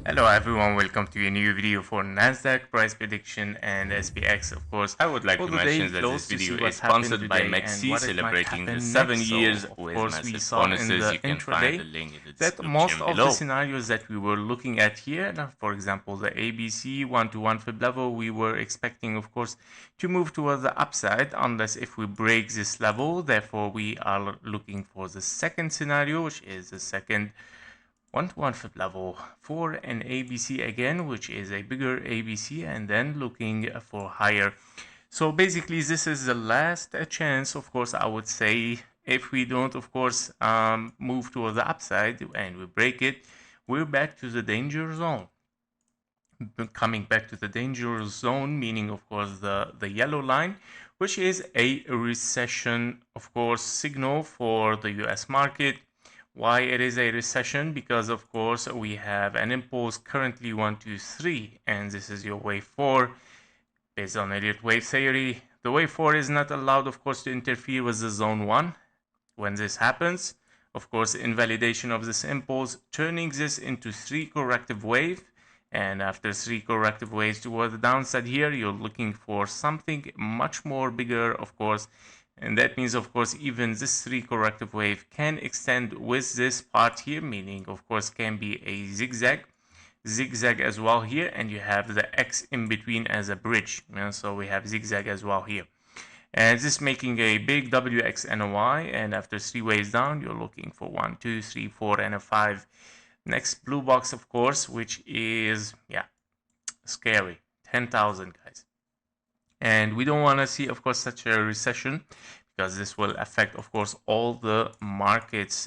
Hello everyone, welcome to a new video for Nasdaq price prediction and SPX. Of course, I would like For to the daily mention that this close to video see is what happened sponsored by today and Maxi, what it might celebrating the happen 7 next. So, years of with course, we massive saw in bonuses. the You can find the intraday link in the that description most of the below. scenarios that we were looking at here, for example, the ABC 1-to-1 fib level, we were expecting, of course, to move towards the upside unless if we break this level. Therefore, we are looking for the second scenario, which is the second 1-to-1 fib level for an ABC again, which is a bigger ABC, and then looking for higher. So basically, this is the last chance, of course, I would say. If we don't, of course, move to the upside and we break it, we're back to the danger zone. Coming back to the danger zone, meaning, of course, the yellow line, which is a recession, of course, signal for the US market. Why it is a recession? Because of course we have an impulse currently 1, 2, 3, and this is your wave 4 based on Elliott wave theory. The wave 4 is not allowed, of course, to interfere with the zone 1. When this happens, of course, invalidation of this impulse, turning this into 3 corrective wave, and after 3 corrective waves toward the downside here, you're looking for something much more bigger, of course. And that means, of course, even this 3 corrective wave can extend with this part here, meaning, of course, can be a zigzag as well here, and you have the X in between as a bridge. So we have zigzag as well here. And this making a big WXNY, and after 3 waves down, you're looking for 1, 2, 3, 4, and a 5. Next blue box, of course, which is, scary. 10,000, guys. And we don't want to see, of course, such a recession, because this will affect, of course, all the markets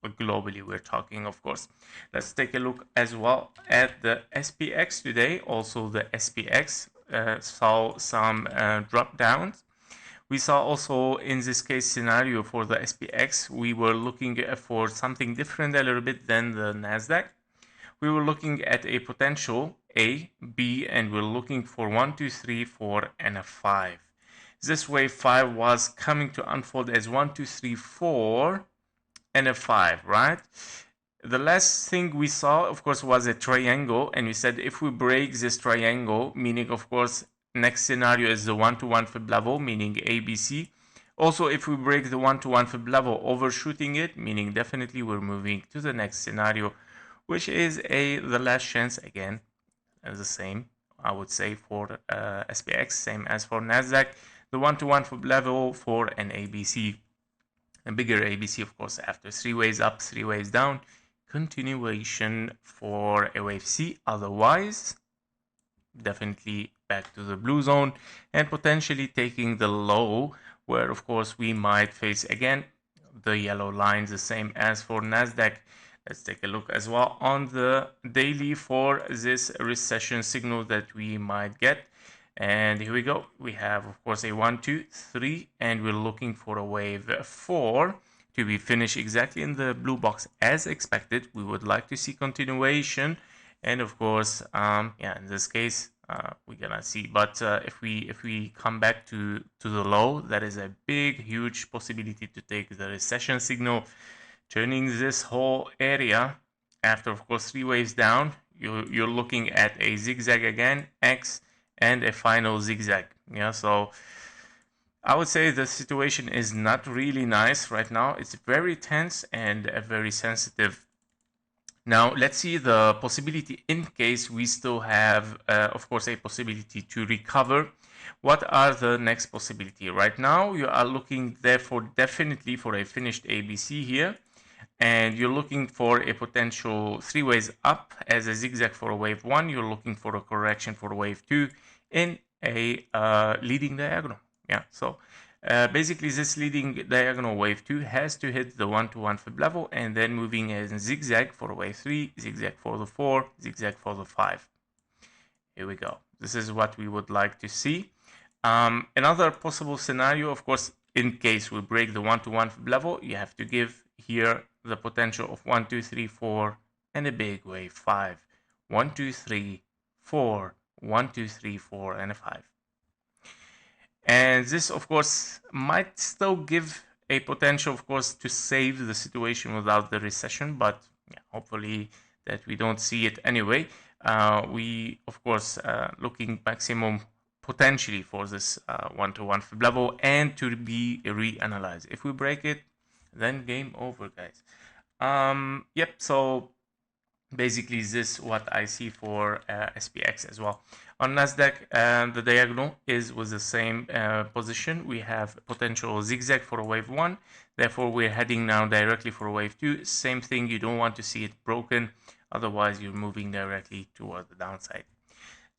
globally. We're talking, of course. Let's take a look as well at the SPX today. Also, the SPX saw some drop downs. We saw also in this case scenario for the SPX, we were looking for something different a little bit than the Nasdaq. We were looking at a potential A, B, and we're looking for 1, 2, 3, 4, and a 5. This wave 5 was coming to unfold as 1, 2, 3, 4, and a 5, right? The last thing we saw, of course, was a triangle, and we said if we break this triangle, meaning, of course, next scenario is the 1-to-1 fib level, meaning ABC. Also, if we break the 1-to-1 fib level, overshooting it, meaning definitely we're moving to the next scenario, which is the last chance again, the same, I would say, for SPX, same as for Nasdaq. The 1-to-1 fib level for an ABC, a bigger ABC, of course, after 3 waves up, 3 waves down, continuation for a wave C. Otherwise, definitely back to the blue zone and potentially taking the low, where of course we might face again the yellow lines, the same as for Nasdaq. Let's take a look as well on the daily for this recession signal that we might get. And here we go. We have, of course, a 1, 2, 3, and we're looking for a wave 4 to be finished exactly in the blue box as expected. We would like to see continuation, and of course, in this case, we're gonna see. But if we come back to the low, that is a big, huge possibility to take the recession signal, turning this whole area after, of course, 3 waves down. You're looking at a zigzag again, X, and a final zigzag. So I would say the situation is not really nice right now. It's very tense and very sensitive. Now, let's see the possibility in case we still have, of course, a possibility to recover. What are the next possibility? Right now, you are looking therefore definitely for a finished ABC here. And you're looking for a potential 3 waves up as a zigzag for a wave 1. You're looking for a correction for wave 2 in a leading diagonal. So basically this leading diagonal wave 2 has to hit the 1-to-1 fib level, and then moving in zigzag for wave 3, zigzag for the 4, zigzag for the 5. Here we go. This is what we would like to see. Another possible scenario, of course, in case we break the 1-to-1 fib level, you have to give here the potential of 1, 2, 3, 4, and a big wave 5. 1, 2, 3, 4, 1, 2, 3, 4, and a 5. And this, of course, might still give a potential, of course, to save the situation without the recession, but hopefully that we don't see it anyway. We of course looking maximum potentially for this one-to-one fib level and to be reanalyzed. If we break it, then game over, guys. Yep, so basically this what I see for SPX as well. On Nasdaq, the diagonal is with the same position. We have potential zigzag for a wave 1, therefore we're heading now directly for a wave 2. Same thing, you don't want to see it broken, otherwise you're moving directly toward the downside.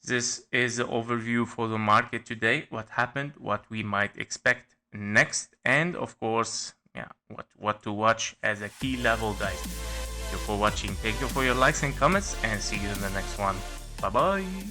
This is the overview for the market today, what happened, what we might expect next, and of course, yeah, what to watch as a key level, guys. Thank you for watching. Thank you for your likes and comments, and see you in the next one. Bye bye.